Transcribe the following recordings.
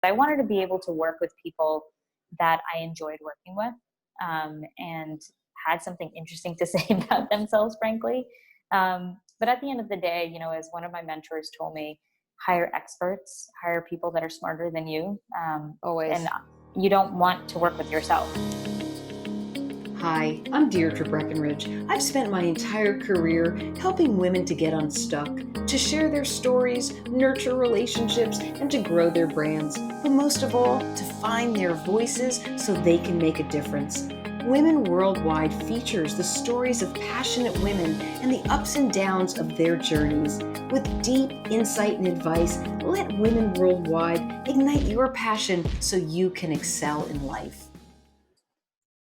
I wanted to be able to work with people that I enjoyed working with, and had something interesting to say about themselves, frankly. But at the end of the day, as one of my mentors told me, hire experts, hire people that are smarter than you. Always. And you don't want to work with yourself. Hi, I'm Deirdre Breckenridge. I've spent my entire career helping women to get unstuck, to share their stories, nurture relationships, and to grow their brands. But most of all, to find their voices so they can make a difference. Women Worldwide features the stories of passionate women and the ups and downs of their journeys. With deep insight and advice, let Women Worldwide ignite your passion so you can excel in life.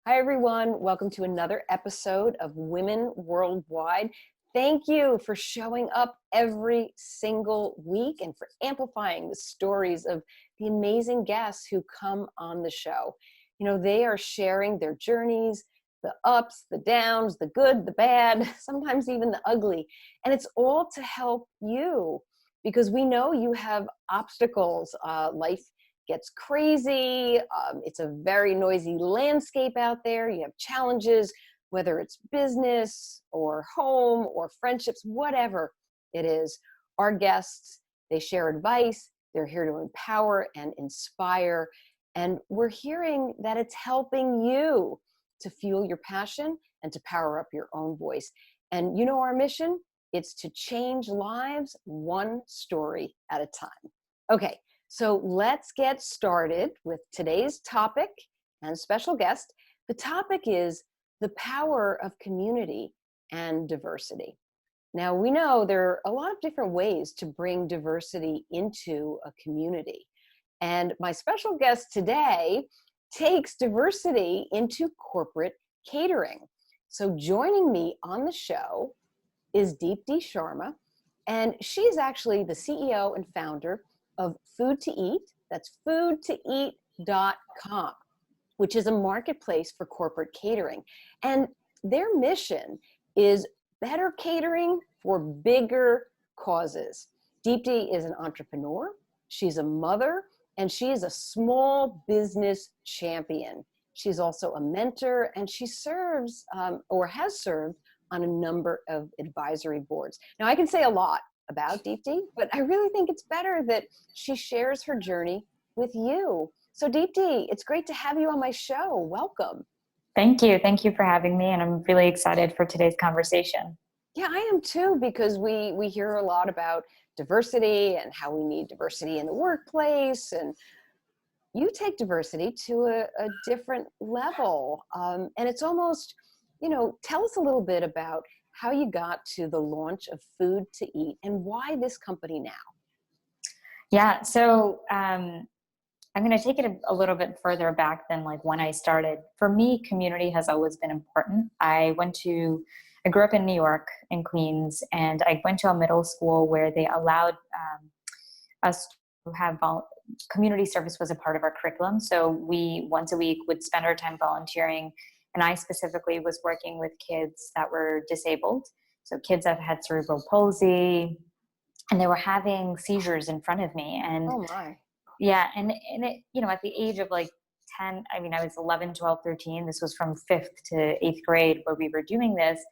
Hi, everyone. Welcome to another episode of Women Worldwide. Thank you for showing up every single week and for amplifying the stories of the amazing guests who come on the show. They are sharing their journeys, the ups, the downs, the good, the bad, sometimes even the ugly. And it's all to help you because we know you have obstacles. Life gets crazy. It's a very noisy landscape out there. You have challenges, whether it's business or home or friendships, whatever it is. Our guests, they share advice. They're here to empower and inspire. And we're hearing that it's helping you to fuel your passion and to power up your own voice. And our mission? It's to change lives one story at a time. Okay. So let's get started with today's topic and special guest. The topic is the power of community and diversity. Now, we know there are a lot of different ways to bring diversity into a community. And my special guest today takes diversity into corporate catering. So joining me on the show is Deepti Sharma, and she is actually the CEO and founder of FoodtoEat. That's foodtoeat.com, which is a marketplace for corporate catering. And their mission is better catering for bigger causes. Deepti is an entrepreneur, she's a mother, and she is a small business champion. She's also a mentor, and she serves or has served on a number of advisory boards. Now, I can say a lot about Deepti, but I really think it's better that she shares her journey with you. So Deepti, it's great to have you on my show. Welcome. Thank you. Thank you for having me. And I'm really excited for today's conversation. Yeah, I am too, because we hear a lot about diversity and how we need diversity in the workplace. And you take diversity to a different level. And it's almost, tell us a little bit about how you got to the launch of FoodtoEat and why this company now. Yeah, so I'm going to take it a little bit further back than like when I started. For me, community has always been important. I grew up in New York, in Queens, and I went to a middle school where they allowed us to have community service was a part of our curriculum. So we once a week would spend our time volunteering. And I specifically was working with kids that were disabled. So kids that had cerebral palsy, and they were having seizures in front of me. And oh my. Yeah. And it, at the age of like 10, I was 11, 12, 13. This was from 5th to 8th grade where we were doing this.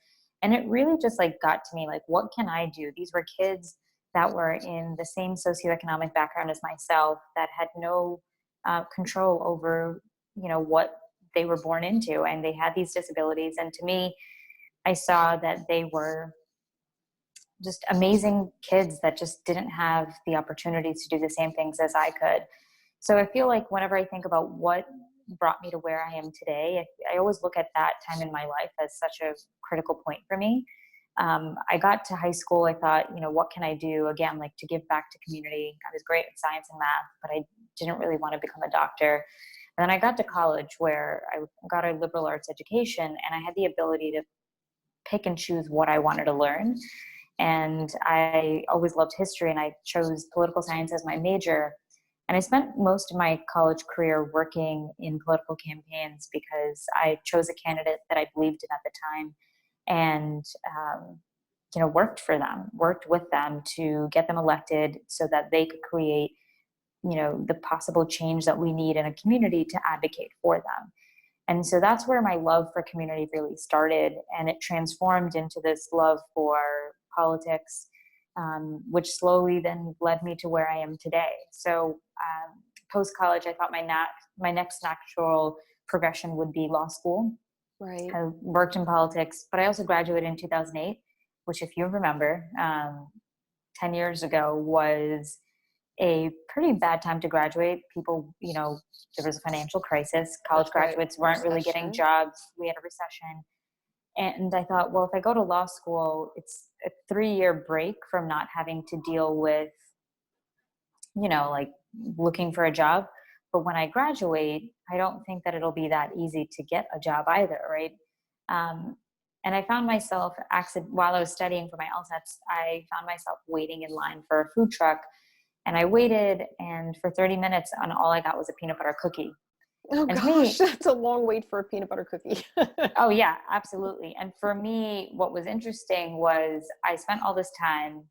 And it really just like got to me, like, what can I do? These were kids that were in the same socioeconomic background as myself that had no control over, what they were born into, and they had these disabilities. And to me, I saw that they were just amazing kids that just didn't have the opportunities to do the same things as I could. So I feel like whenever I think about what brought me to where I am today, I always look at that time in my life as such a critical point for me. I got to high school, I thought, what can I do? Again, like to give back to community. I was great at science and math, but I didn't really want to become a doctor. And then I got to college where I got a liberal arts education, and I had the ability to pick and choose what I wanted to learn. And I always loved history, and I chose political science as my major. And I spent most of my college career working in political campaigns because I chose a candidate that I believed in at the time, and worked with them to get them elected so that they could create the possible change that we need in a community to advocate for them. And so that's where my love for community really started. And it transformed into this love for politics, which slowly then led me to where I am today. So post college, I thought my next natural progression would be law school. Right. I worked in politics, but I also graduated in 2008, which, if you remember, 10 years ago was a pretty bad time to graduate. People, there was a financial crisis. College That's right. graduates weren't really getting Recession. jobs. We had a recession. And I thought, well, if I go to law school, it's a 3-year break from not having to deal with, like looking for a job. But when I graduate, I don't think that it'll be that easy to get a job either, right? Um, and I found myself, while I was studying for my LSATs, I found myself waiting in line for a food truck. And I waited, and for 30 minutes, and all I got was a peanut butter cookie. Oh And to gosh, me, that's a long wait for a peanut butter cookie. oh yeah, absolutely. And for me, what was interesting was I spent all this time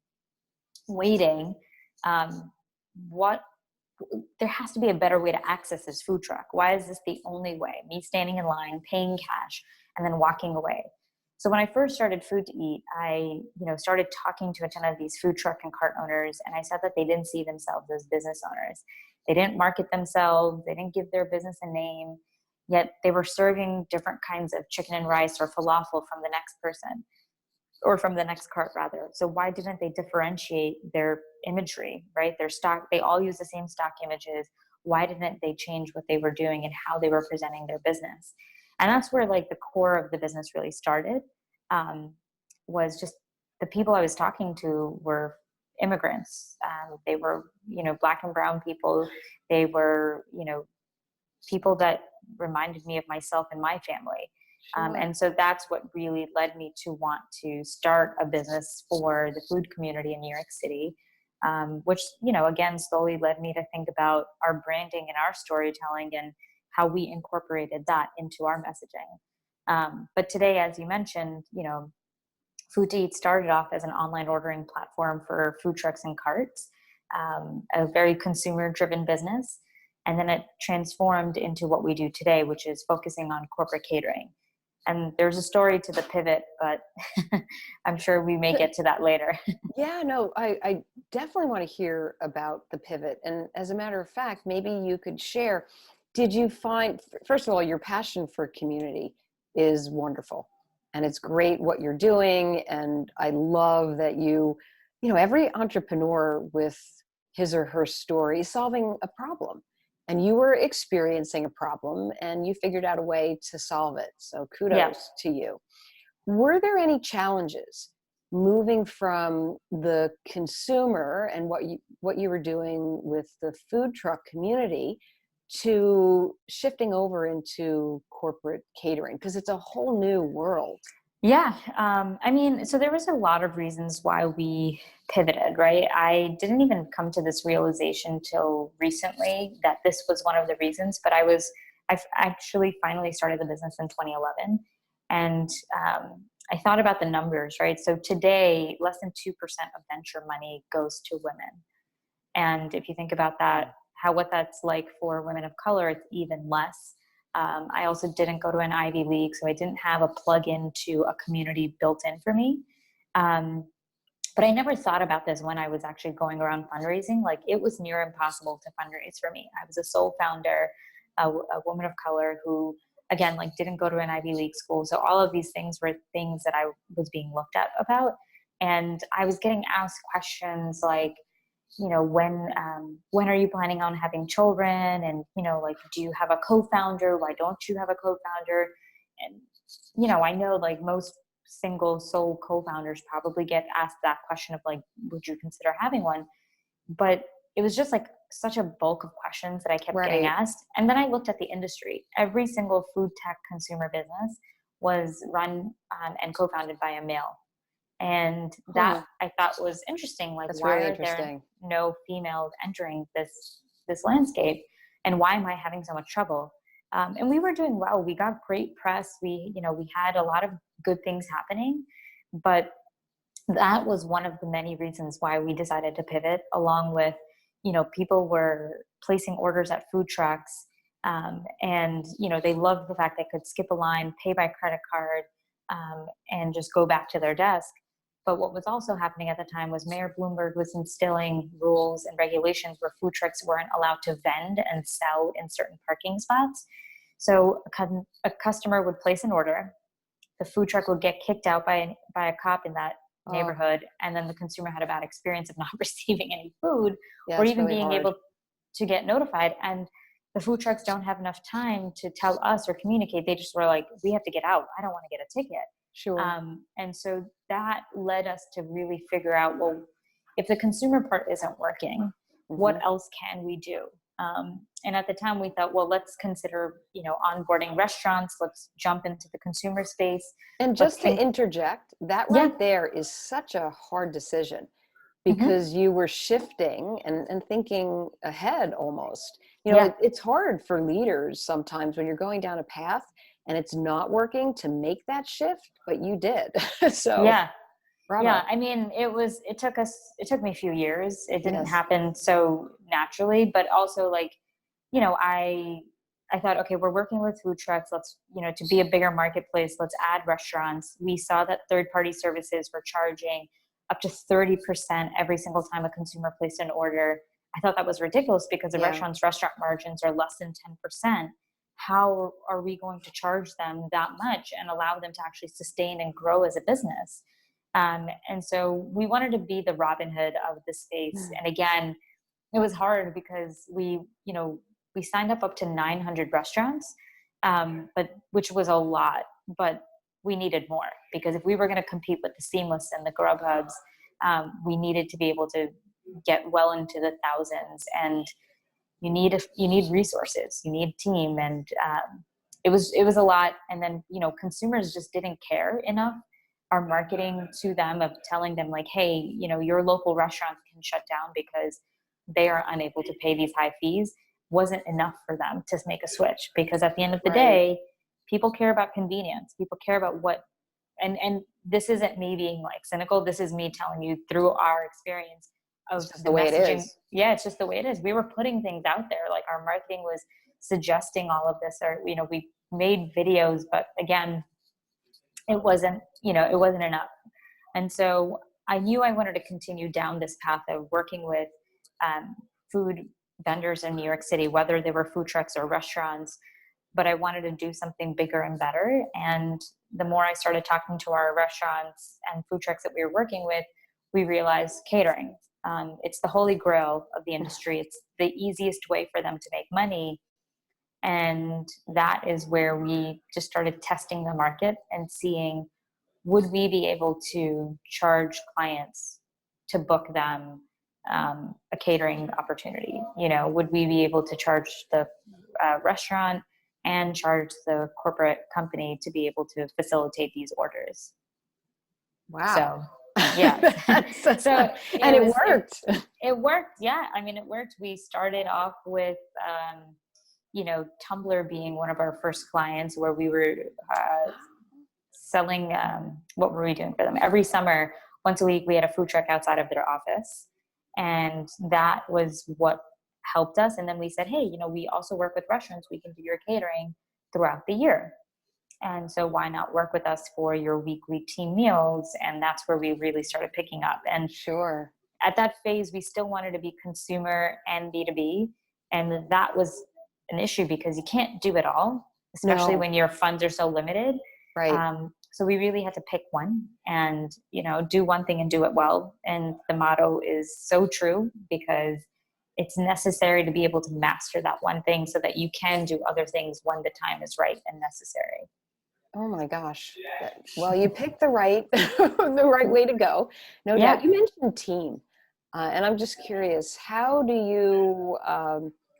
waiting. Um, what There has to be a better way to access this food truck. Why is this the only way? Me standing in line, paying cash, and then walking away. So when I first started FoodtoEat, I started talking to a ton of these food truck and cart owners, and I said that they didn't see themselves as business owners. They didn't market themselves. They didn't give their business a name. Yet they were serving different kinds of chicken and rice or falafel from the next person, or from the next cart rather. So why didn't they differentiate their imagery, right? Their stock, they all use the same stock images. Why didn't they change what they were doing and how they were presenting their business? And that's where like the core of the business really started. Was just the people I was talking to were immigrants. They were, Black and brown people. They were, people that reminded me of myself and my family. Sure. And so that's what really led me to want to start a business for the food community in New York City, which, again, slowly led me to think about our branding and our storytelling and how we incorporated that into our messaging. But today, as you mentioned, FoodtoEat started off as an online ordering platform for food trucks and carts, a very consumer-driven business. And then it transformed into what we do today, which is focusing on corporate catering. And there's a story to the pivot, but I'm sure we may get to that later. Yeah, no, I definitely want to hear about the pivot. And as a matter of fact, maybe you could share, did you find, first of all, your passion for community is wonderful. And it's great what you're doing. And I love that every entrepreneur with his or her story is solving a problem. And you were experiencing a problem and you figured out a way to solve it. So kudos to you. Were there any challenges moving from the consumer and what you were doing with the food truck community to shifting over into corporate catering? Because it's a whole new world. Yeah. So there was a lot of reasons why we pivoted, right? I didn't even come to this realization till recently that this was one of the reasons, but I've actually finally started the business in 2011. And I thought about the numbers, right? So today, less than 2% of venture money goes to women. And if you think about that, what that's like for women of color, it's even less. I also didn't go to an Ivy League, so I didn't have a plug-in to a community built in for me. But I never thought about this when I was actually going around fundraising. Like, it was near impossible to fundraise for me. I was a sole founder, a woman of color who, again, like didn't go to an Ivy League school. So all of these things were things that I was being looked at about. And I was getting asked questions like, when are you planning on having children? And, like, do you have a co-founder? Why don't you have a co-founder? And, I know like most single sole co-founders probably get asked that question of like, would you consider having one? But it was just like such a bulk of questions that I kept getting asked. And then I looked at the industry. Every single food tech consumer business was run and co-founded by a male. And that I thought was interesting. Like, why are there no females entering this landscape? And why am I having so much trouble? And we were doing well. We got great press. We had a lot of good things happening, but that was one of the many reasons why we decided to pivot, along with, people were placing orders at food trucks. And, they loved the fact they could skip a line, pay by credit card, and just go back to their desk. But what was also happening at the time was Mayor Bloomberg was instilling rules and regulations where food trucks weren't allowed to vend and sell in certain parking spots. So a customer would place an order, the food truck would get kicked out by a cop in that neighborhood, and then the consumer had a bad experience of not receiving any food, Yeah, or it's even really being hard. able to get notified. And the food trucks don't have enough time to tell us or communicate. They just were like, we have to get out. I don't want to get a ticket. Sure. And so that led us to really figure out, well, if the consumer part isn't working, what else can we do? And at the time we thought, well, let's consider, onboarding restaurants. Let's jump into the consumer space. And just to interject, that right there is such a hard decision, because you were shifting and thinking ahead almost. It's hard for leaders sometimes when you're going down a path and it's not working to make that shift, but you did. So bravo. Yeah. I mean, it took me a few years. It didn't happen so naturally, but also I thought, okay, we're working with food trucks. Let's, to be a bigger marketplace, let's add restaurants. We saw that third-party services were charging up to 30% every single time a consumer placed an order. I thought that was ridiculous because the restaurant margins are less than 10%. How are we going to charge them that much and allow them to actually sustain and grow as a business? And so we wanted to be the Robin Hood of the space. And again, it was hard because we signed up to 900 restaurants, but which was a lot, but we needed more, because if we were going to compete with the Seamless and the Grubhubs, we needed to be able to get well into the thousands, and you need resources, you need team. And it was a lot. And then, consumers just didn't care enough. Our marketing to them of telling them like, hey, your local restaurant can shut down because they are unable to pay these high fees, wasn't enough for them to make a switch. Because at the end of the day, people care about convenience. People care about and this isn't me being like cynical. This is me telling you through our experience of the way messaging. it is. Yeah, it's just the way it is. We were putting things out there. Like our marketing was suggesting all of this, or, we made videos, but again, it wasn't enough. And so I knew I wanted to continue down this path of working with food vendors in New York City, whether they were food trucks or restaurants, but I wanted to do something bigger and better. And the more I started talking to our restaurants and food trucks that we were working with, we realized catering. It's the holy grail of the industry. It's the easiest way for them to make money. And that is where we just started testing the market and seeing, would we be able to charge clients to book them a catering opportunity? Would we be able to charge the restaurant and charge the corporate company to be able to facilitate these orders? Wow. So, yeah. And it worked. It worked. Yeah. I mean, it worked. We started off with, Tumblr being one of our first clients, where we were selling, what were we doing for them? Every summer, once a week, we had a food truck outside of their office. And that was what helped us. And then we said, hey, we also work with restaurants. We can do your catering throughout the year. And so why not work with us for your weekly team meals? And that's where we really started picking up. And sure, at that phase, we still wanted to be consumer and B2B. And that was an issue because you can't do it all, especially when your funds are so limited. Right. So we really had to pick one and, do one thing and do it well. And the motto is so true, because it's necessary to be able to master that one thing so that you can do other things when the time is right and necessary. Oh my gosh. Well, you picked the right way to go. No doubt. You mentioned team. And I'm just curious, how do you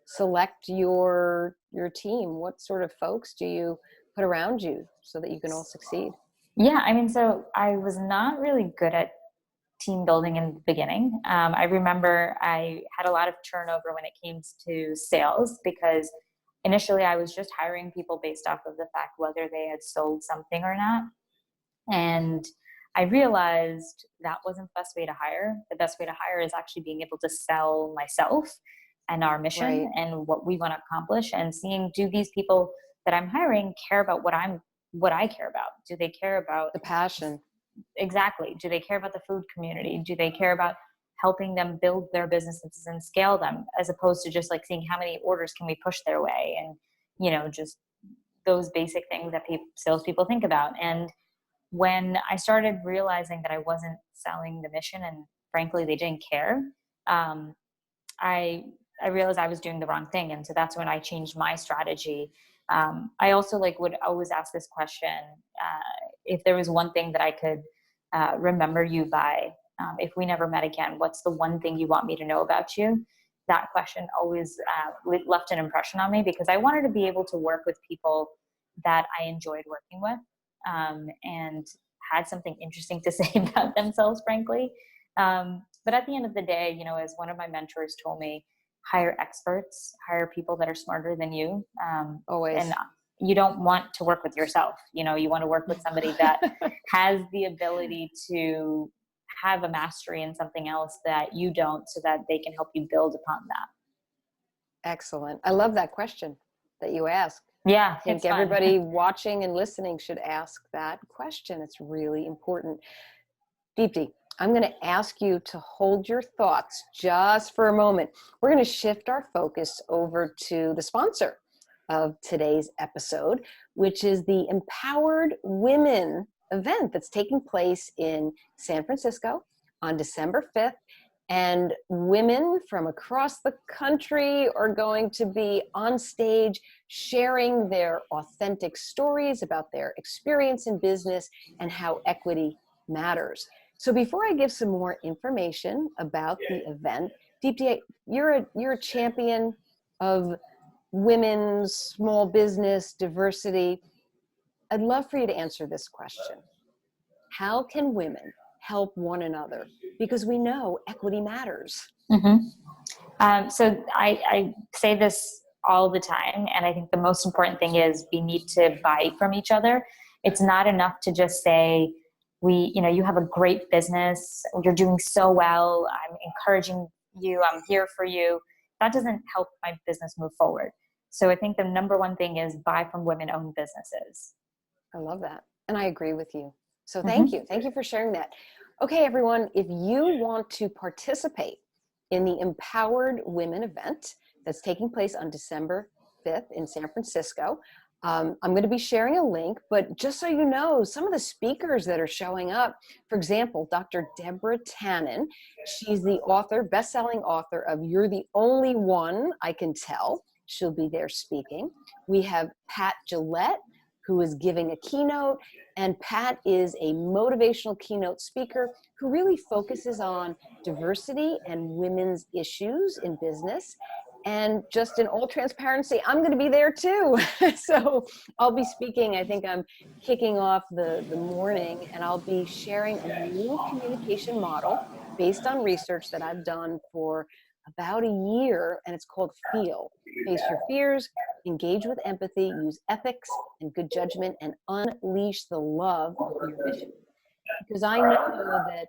select your team? What sort of folks do you put around you so that you can all succeed? Yeah, I mean, so I was not really good at team building in the beginning. I remember I had a lot of turnover when it came to sales, because initially I was just hiring people based off of the fact whether they had sold something or not. And I realized that wasn't the best way to hire. The best way to hire is actually being able to sell myself and our mission Right. and what we want to accomplish, and seeing, do these people that I'm hiring care about what I care about? Do they care about The passion. exactly? Do they care about the food community? Do they care about helping them build their businesses and scale them, as opposed to just like seeing how many orders can we push their way, and just those basic things that salespeople think about. And when I started realizing that I wasn't selling the mission, and frankly they didn't care, um, I realized I was doing the wrong thing, and so that's when I changed my strategy. I also would always ask this question: if there was one thing that I could remember you by, if we never met again, what's the one thing you want me to know about you? That question always left an impression on me, because I wanted to be able to work with people that I enjoyed working with, and had something interesting to say about themselves, frankly. But at the end of the day, as one of my mentors told me, hire experts, hire people that are smarter than you. Always. And you don't want to work with yourself. You want to work with somebody that has the ability to have a mastery in something else that you don't, so that they can help you build upon that. Excellent. I love that question that you asked. Yeah, I think everybody watching and listening should ask that question. It's really important. Deepti, I'm going to ask you to hold your thoughts just for a moment. We're going to shift our focus over to the sponsor of today's episode, which is the Empowered Women event that's taking place in San Francisco on December 5th. And women from across the country are going to be on stage sharing their authentic stories about their experience in business and how equity matters. So before I give some more information about the event, Deepti, you're a champion of women's small business diversity. I'd love for you to answer this question. How can women help one another? Because we know equity matters. Mm-hmm. So I say this all the time, and I think the most important thing is we need to buy from each other. It's not enough to just say, you have a great business, you're doing so well, I'm encouraging you, I'm here for you. That doesn't help my business move forward. So I think the number one thing is buy from women-owned businesses. I love that. And I agree with you. So Mm-hmm. thank you. Thank you for sharing that. Okay, everyone, if you want to participate in the Empowered Women event that's taking place on December 5th in San Francisco, I'm going to be sharing a link, but just so you know, some of the speakers that are showing up, for example, Dr. Deborah Tannen, she's the author, best-selling author of You're the Only One I Can Tell. She'll be there speaking. We have Pat Gillette, who is giving a keynote, and Pat is a motivational keynote speaker who really focuses on diversity and women's issues in business. And just in all transparency, I'm going to be there too. So I'll be speaking. I think I'm kicking off the morning, and I'll be sharing a new communication model based on research that I've done for about a year, and it's called FEEL. Face your fears, engage with empathy, use ethics and good judgment, and unleash the love of your mission. Because I know that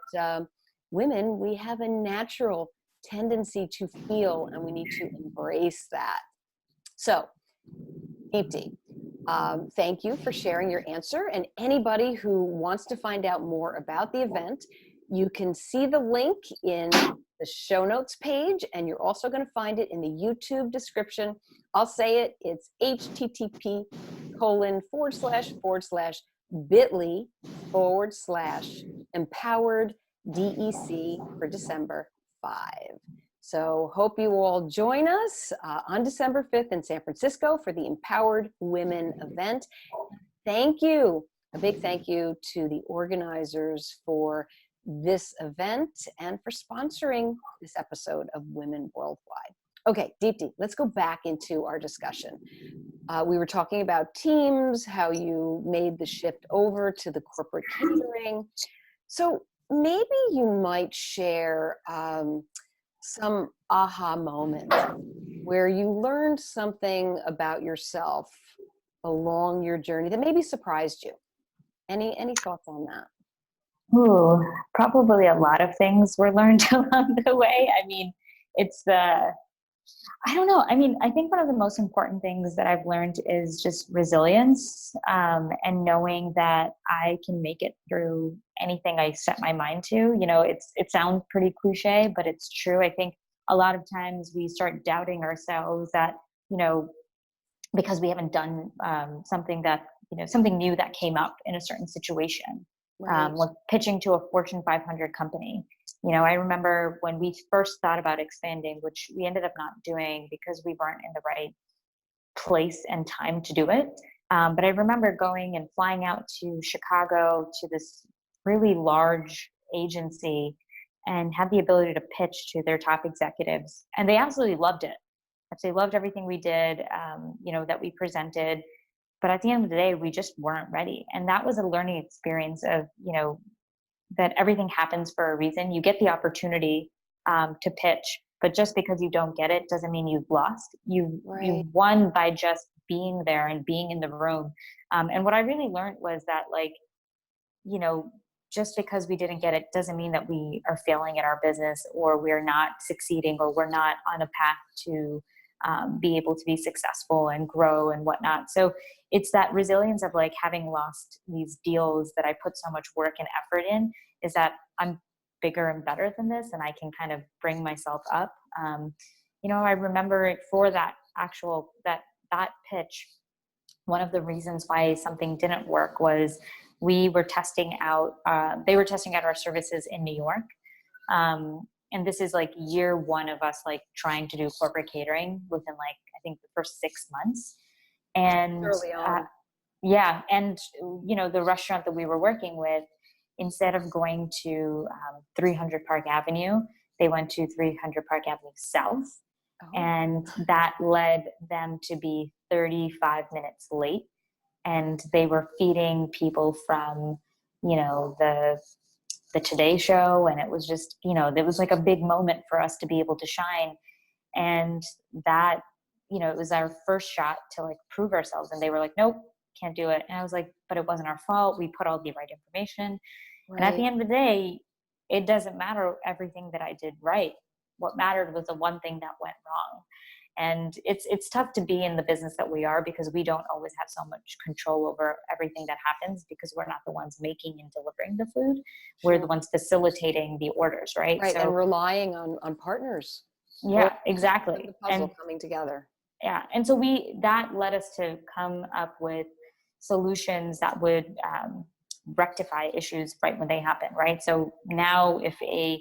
women, we have a natural tendency to feel, and we need to embrace that. So, Deepti, thank you for sharing your answer. And anybody who wants to find out more about the event, you can see the link in the show notes page, and you're also going to find it in the YouTube description. I'll say it. It's http://bit.ly/empowered DEC for December 5. So hope you all join us on December 5th in San Francisco for the Empowered Women event. Thank you. A big thank you to the organizers for this event and for sponsoring this episode of Women Worldwide. Okay, Deepti, let's go back into our discussion. We were talking about teams, how you made the shift over to the corporate catering. So maybe you might share some aha moments where you learned something about yourself along your journey that maybe surprised you. Any thoughts on that? Ooh, probably a lot of things were learned along the way. I mean, it's I don't know. I mean, I think one of the most important things that I've learned is just resilience, and knowing that I can make it through anything I set my mind to. It sounds pretty cliche, but it's true. I think a lot of times we start doubting ourselves that, you know, because we haven't done something new that came up in a certain situation. Right. Like pitching to a Fortune 500 company. I remember when we first thought about expanding, which we ended up not doing because we weren't in the right place and time to do it. But I remember going and flying out to Chicago to this really large agency and had the ability to pitch to their top executives. And they absolutely loved it. Absolutely loved everything we did, that we presented. But at the end of the day, we just weren't ready. And that was a learning experience of, that everything happens for a reason. You get the opportunity to pitch, but just because you don't get it doesn't mean you've lost. You Right. won by just being there and being in the room. And what I really learned was that, like, you know, just because we didn't get it doesn't mean that we are failing at our business, or we're not succeeding, or we're not on a path to be able to be successful and grow and whatnot. So it's that resilience of, like, having lost these deals that I put so much work and effort in, is that I'm bigger and better than this, and I can kind of bring myself up. I remember for that actual that pitch, one of the reasons why something didn't work was we were testing out they were testing out our services in New York. And this is like year one of us, like, trying to do corporate catering within, like, I think the first 6 months. And Early on. yeah, and the restaurant that we were working with, instead of going to 300 Park Avenue, they went to 300 Park Avenue South, Oh. and that led them to be 35 minutes late. And they were feeding people from, the Today Show, and it was just, it was like a big moment for us to be able to shine. And that, it was our first shot to, like, prove ourselves. And they were like, nope, can't do it. And I was like, but it wasn't our fault. We put all the right information. And at the Right. end of the day, it doesn't matter everything that I did right. What mattered was the one thing that went wrong. And it's tough to be in the business that we are, because we don't always have so much control over everything that happens, because we're not the ones making and delivering the food. We're the Sure. ones facilitating the orders, right? Right. And So relying on partners. All yeah, of the exactly. puzzle coming together. And so that led us to come up with solutions that would rectify issues right when they happen, right? So now if a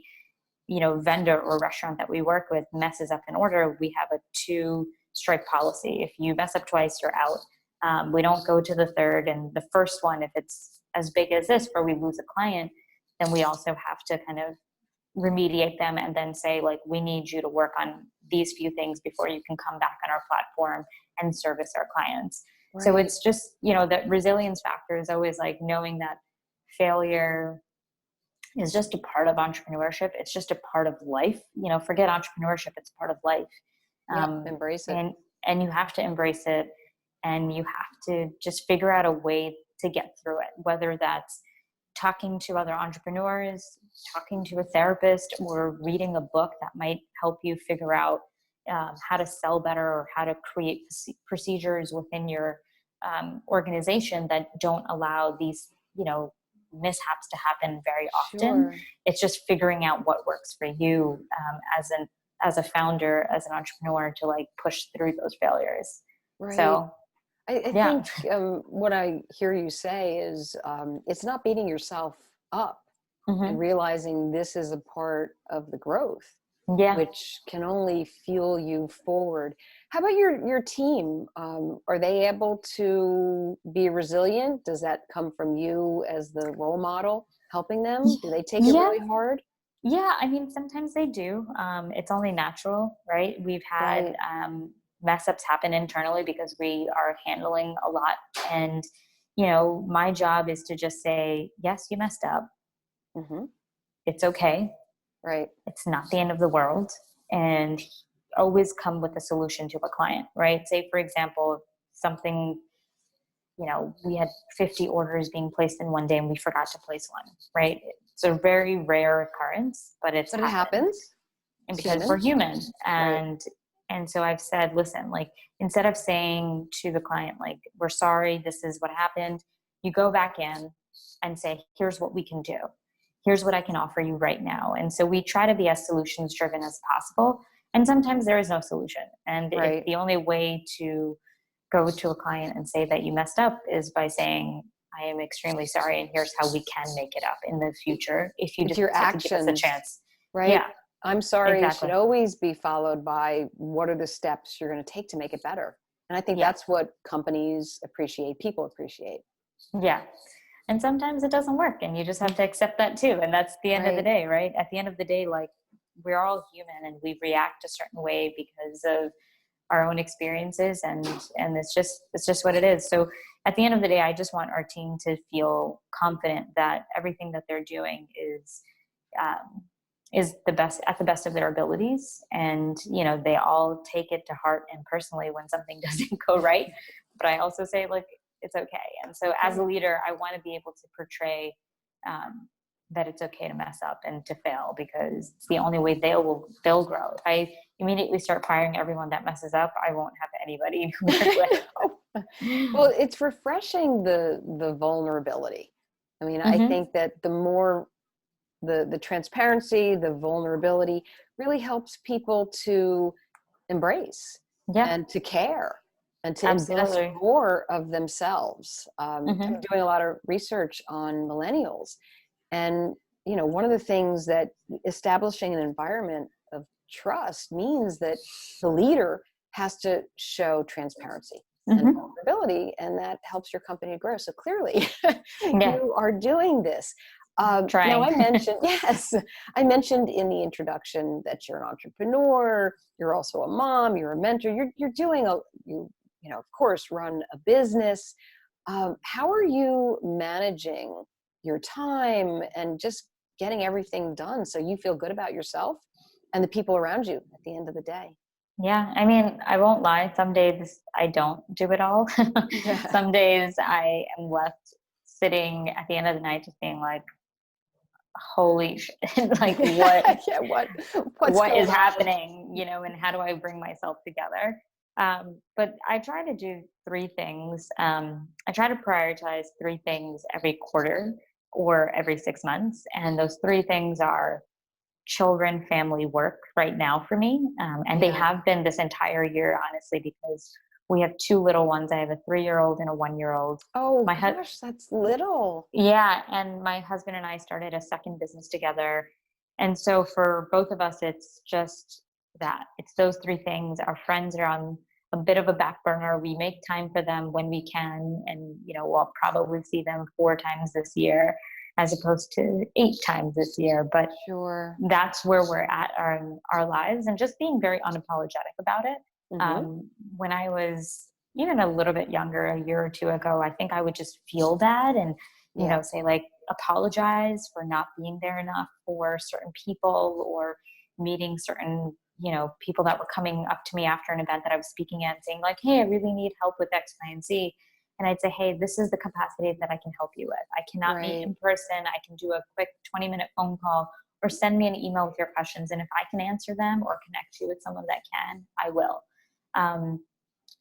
vendor or restaurant that we work with messes up an order, we have a 2 strike policy. If you mess up twice, you're out. We don't go to the third. And the first one, if it's as big as this where we lose a client, then we also have to kind of remediate them and then say, like, we need you to work on these few things before you can come back on our platform and service our clients. So Right. it's just, that resilience factor is always, like, knowing that failure is just a part of entrepreneurship. It's just a part of life. Forget entrepreneurship, it's part of life. Yep. um, Embrace it. and you have to embrace it, and you have to just figure out a way to get through it, whether that's talking to other entrepreneurs, talking to a therapist, or reading a book that might help you figure out how to sell better, or how to create procedures within your organization that don't allow these mishaps to happen very often. Sure. It's just figuring out what works for you as a founder, as an entrepreneur, to, like, push through those failures. Right. So I yeah. think what I hear you say is it's not beating yourself up and Hmm. realizing this is a part of the growth, Yeah. which can only fuel you forward. How about your team? Are they able to be resilient? Does that come from you as the role model helping them? Do they take it Yeah. really hard? Yeah, I mean, sometimes they do. It's only natural, right? We've had Right. mess ups happen internally because we are handling a lot. And, my job is to just say, yes, you messed up. Hmm. It's okay. Right. It's not the end of the world. And always come with a solution to a client, right? Say, for example, something, we had 50 orders being placed in one day and we forgot to place one, right? It's a very rare occurrence, but it happens. And because we're human. And so I've said, listen, like, instead of saying to the client, like, we're sorry, this is what happened, you go back in and say, here's what we can do. Here's what I can offer you right now. And so we try to be as solutions driven as possible. And sometimes there is no solution. And if the only way to go to a client and say that you messed up is by saying, I am extremely sorry, and here's how we can make it up in the future if you just your actions, give us a chance. Right? Yeah. I'm sorry Exactly. should always be followed by what are the steps you're going to take to make it better. And I think that's what companies appreciate, people appreciate. Yeah. And sometimes it doesn't work, and you just have to accept that too. And that's the end of the day, right? At the end of the day, like, we're all human and we react a certain way because of our own experiences, and it's just what it is. So at the end of the day, I just want our team to feel confident that everything that they're doing is the best, at the best of their abilities. And, you know, they all take it to heart and personally when something doesn't go right. But I also say, like, it's okay. And so as a leader, I want to be able to portray that it's okay to mess up and to fail, because it's the only way they'll grow. If I immediately start firing everyone that messes up, I won't have anybody to work with. Well, it's refreshing the vulnerability. I mean, I think that the more the transparency, the vulnerability really helps people to embrace and to care and to invest more of themselves. I'm doing a lot of research on millennials, and you know, one of the things that establishing an environment of trust means that the leader has to show transparency and vulnerability, and that helps your company grow. So clearly, you are doing this. Now, I mentioned, I mentioned in the introduction that you're an entrepreneur. You're also a mom. You're a mentor. You're doing you know, of course, run a business. How are you managing your time and just getting everything done so you feel good about yourself and the people around you at the end of the day? Yeah, I mean, I won't lie. Some days I don't do it all. Some days I am left sitting at the end of the night just being like, holy shit, like what is happening, you know, and how do I bring myself together? But I try to do three things. I try to prioritize three things every quarter or every 6 months. And those three things are children, family, work right now for me. And they have been this entire year, honestly, because we have two little ones. I have a 3-year-old and a 1-year-old. Oh, gosh, that's little. Yeah. And my husband and I started a second business together. And so for both of us, it's just that. It's those three things. Our friends are on a bit of a back burner. We make time for them when we can. And, you know, we'll probably see them 4 times this year as opposed to 8 times this year. But that's where we're at our lives, and just being very unapologetic about it. When I was even a little bit younger, a year or two ago, I think I would just feel bad and, you know, say, like, apologize for not being there enough for certain people, or meeting certain, you know, people that were coming up to me after an event that I was speaking at, saying like, hey, I really need help with X, Y, and Z. And I'd say, hey, this is the capacity that I can help you with. I cannot meet in person. I can do a quick 20-minute phone call, or send me an email with your questions. And if I can answer them or connect you with someone that can, I will.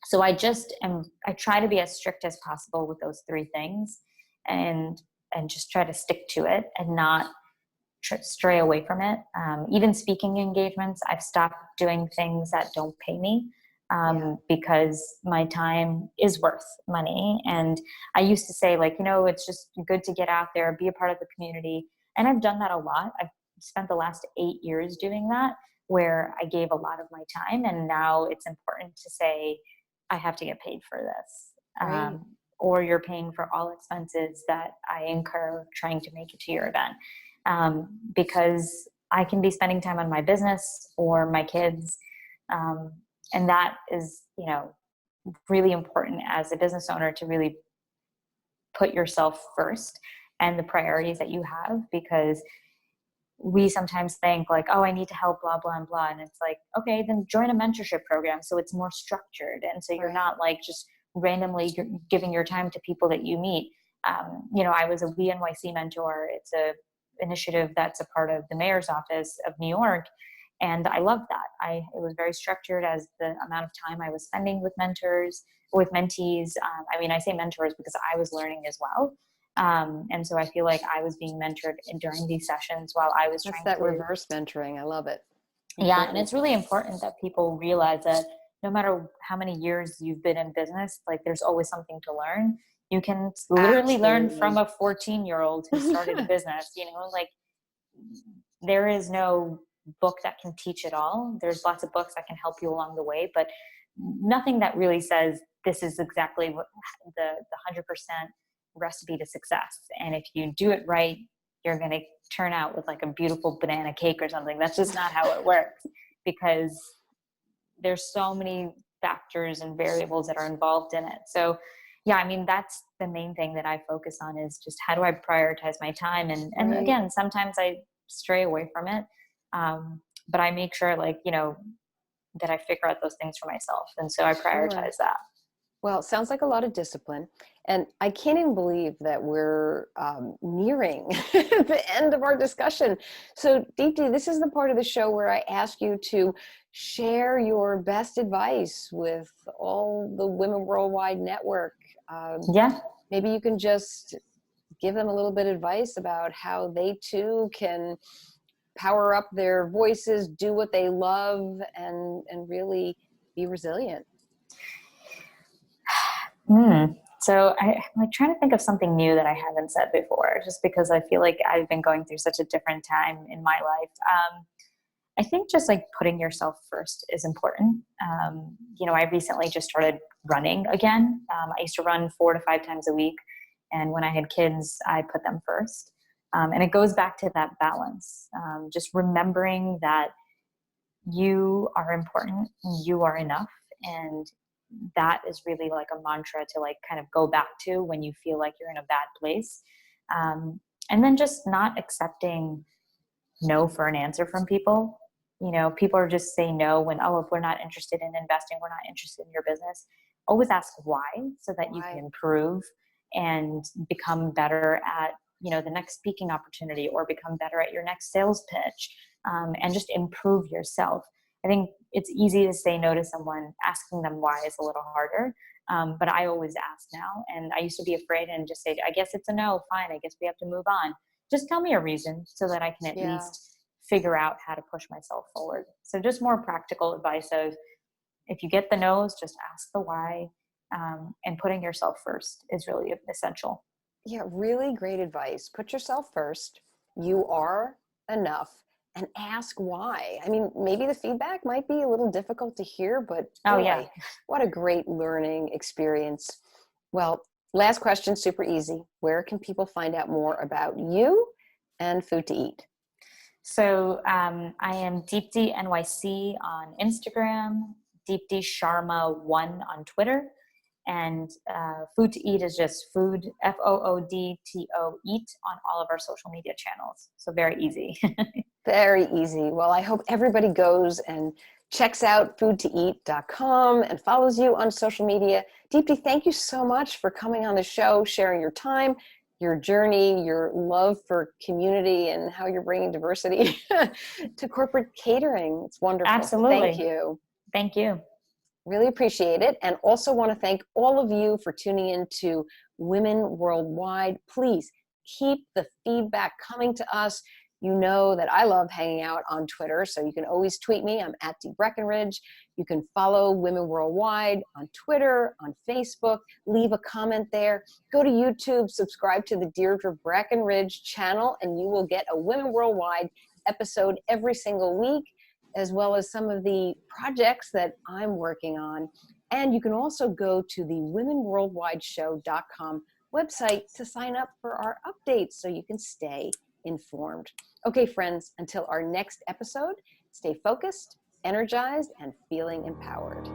So I try to be as strict as possible with those three things, and just try to stick to it and not stray away from it. Even speaking engagements, I've stopped doing things that don't pay me. Because my time is worth money. And I used to say, like, you know, it's just good to get out there, be a part of the community. And I've done that a lot. I've spent the last 8 years doing that, where I gave a lot of my time. And now it's important to say, I have to get paid for this. Or you're paying for all expenses that I incur trying to make it to your event. Because I can be spending time on my business or my kids. And that is, you know, really important as a business owner, to really put yourself first and the priorities that you have, because we sometimes think like, oh, I need to help, blah, blah, and blah. And it's like, okay, then join a mentorship program. So it's more structured. And so you're not like just randomly giving your time to people that you meet. You know, I was a VNYC mentor. initiative that's a part of the mayor's office of New York. And I loved that. It was very structured as the amount of time I was spending with mentors, with mentees. I mean, I say mentors because I was learning as well. And so I feel like I was being mentored during these sessions while I was That's trying that to reverse mentoring. I love it. Yeah, and it's really important that people realize that no matter how many years you've been in business, like there's always something to learn. You can literally learn from a 14-year-old who started a business, like there is no book that can teach it all. There's lots of books that can help you along the way, but nothing that really says this is exactly what the 100% recipe to success. And if you do it right, you're going to turn out with like a beautiful banana cake or something. That's just not how it works, because there's so many factors and variables that are involved in it. So yeah, I mean, that's the main thing that I focus on, is just how do I prioritize my time? And Right. again, sometimes I stray away from it. But I make sure that I figure out those things for myself. And so I prioritize that. Well, it sounds like a lot of discipline. And I can't even believe that we're nearing the end of our discussion. So Deepti, this is the part of the show where I ask you to share your best advice with all the Women Worldwide Network. Maybe you can just give them a little bit of advice about how they too can power up their voices, do what they love, and really be resilient. So I'm like trying to think of something new that I haven't said before, just because I feel like I've been going through such a different time in my life. I think just like putting yourself first is important. I recently just started running again. I used to run 4 to 5 times a week. And when I had kids, I put them first. And it goes back to that balance. Just remembering that you are important, you are enough. And that is really like a mantra to like kind of go back to when you feel like you're in a bad place. And then just not accepting no for an answer from people. People are just saying no when, if we're not interested in investing, we're not interested in your business. Always ask why, so that you can improve and become better at, the next speaking opportunity, or become better at your next sales pitch, and just improve yourself. I think it's easy to say no to someone. Asking them why is a little harder. But I always ask now. And I used to be afraid and just say, I guess it's a no, fine. I guess we have to move on. Just tell me a reason so that I can at least figure out how to push myself forward. So just more practical advice of, if you get the no's, just ask the why, and putting yourself first is really essential. Yeah, really great advice. Put yourself first. You are enough, and ask why. I mean, maybe the feedback might be a little difficult to hear, but boy, what a great learning experience. Well, last question, super easy. Where can people find out more about you and Food to Eat? So I am Deepti NYC on Instagram, Deepti Sharma 1 on Twitter, and Food to Eat is just food, FoodtoEat on all of our social media channels. So very easy. Very easy. Well, I hope everybody goes and checks out foodtoeat.com and follows you on social media. Deepti, thank you so much for coming on the show, sharing your time, your journey, your love for community, and how you're bringing diversity to corporate catering. It's wonderful. Absolutely. Thank you. Thank you. Really appreciate it. And also want to thank all of you for tuning in to Women Worldwide. Please keep the feedback coming to us. You know that I love hanging out on Twitter, so you can always tweet me. I'm at Dee Breckenridge. You can follow Women Worldwide on Twitter, on Facebook. Leave a comment there. Go to YouTube, subscribe to the Deirdre Breckenridge channel, and you will get a Women Worldwide episode every single week, as well as some of the projects that I'm working on. And you can also go to the womenworldwideshow.com website to sign up for our updates so you can stay informed. Okay, friends, until our next episode, stay focused, energized, and feeling empowered.